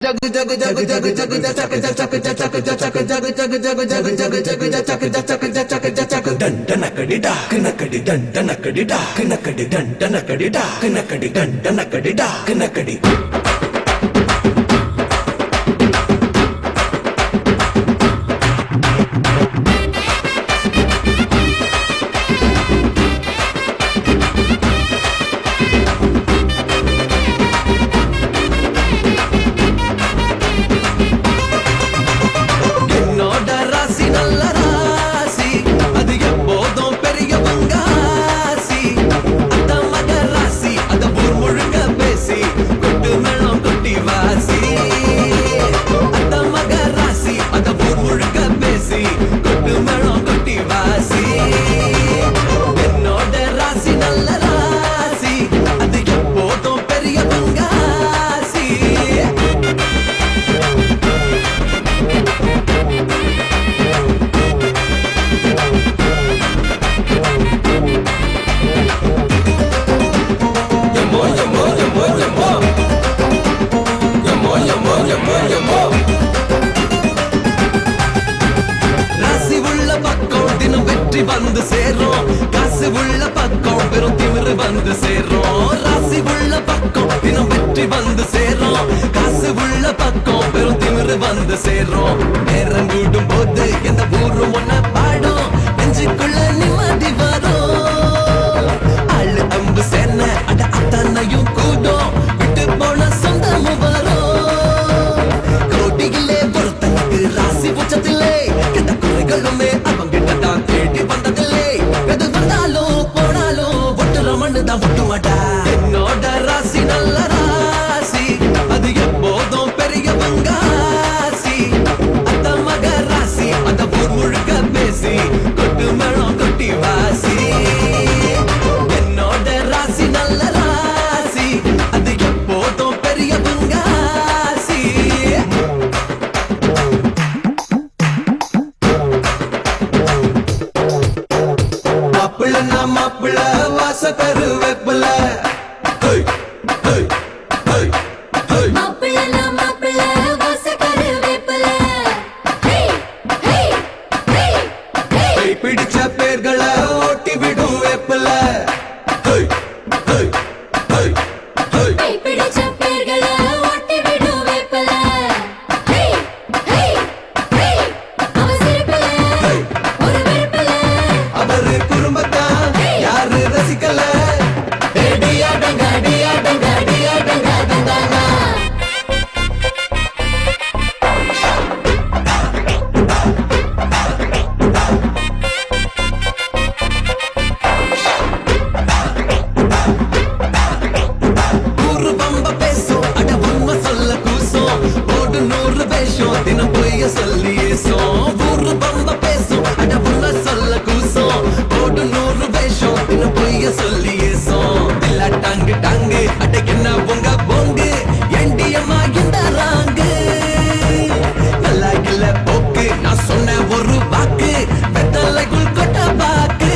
Jug jug jug jug jug jug jug jug jug jug jug jug jug jug jug jug dan danakadida kanakadi dan danakadida kanakadi dan danakadida kanakadi dan danakadida kanakadi வந்து சேரும் காசு உள்ள பக்கம் பெரும் திமிரு வந்து சேரும் ராசி உள்ள பக்கம் தினம் வெற்றி வந்து சேரும் காசு உள்ள பக்கம் பெரும் திமிரு வந்து சேரும் நேரம் கூடும் போது எந்த ஊரும் ஒன்ன பாடும் நெஞ்சுக்குள்ள நிம்மதி வரும் ஆளு அம்பு சேன அட அத்தனையும் கூடும் விட்டு போன சொந்தமும் வரும் கோட்டிகளே பொறுத்தனுக்கு ராசி உச்சத்திலே கெட்ட குறைகளுமே அவங்கிட்ட தான் தேடி வந்ததில்லை எது வந்தாலும் போனாலும் ஒட்டுற மண்ணு தான் ஒட்டு மாட்டா என்னோட ராசி நல்ல ராசி அது எப்போதும் பெரிய பங்காசி அத்த மக ராசி அந்த ஊர் முழுக்க பேசி கொட்டு மேளம் கொட்டி வாசி என்னோட ராசி நல்ல ராசி அது எப்போதும் பெரிய பங்காசி மாப்பிள்ள வாச கருவேப்பில பிடிச்ச பேர்களை ஓட்டி விடும் வேப்பில அவரு குடும்பத்தா யாரு ரசிக்கல ஊரு பம்ப பேசும் அட உண்மை சொல்ல கூசும் போடு 100 வேஷம் தினம் பொய்ய சொல்லி ஏசும் ஊரு பம்ப பேசும் அட உண்மை சொல்ல கூசும் போடு 100 வேஷம் தினம் பொய்ய சொல்லி ஏசும் இல்ல டாங்கு டாங்கு அட என்ன உங்க போங்கு எண்டியம்மா இந்த ராங்கு நல்லா இல்ல போக்கு நான் சொன்ன ஒரு வாக்கு வெத்தலைக்குள் கொட்ட பாக்கு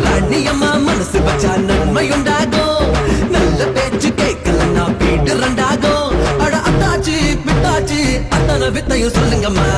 ராணியம்மா மனசு வச்சா நன்மை உண்டாகும் நல்ல பேச்சு கேட்கலன்னா வீடு ரெண்டாகும் அட அத்தாச்சி பித்தாச்சி அத்தனை வித்தையும் சொல்லுங்கம்மா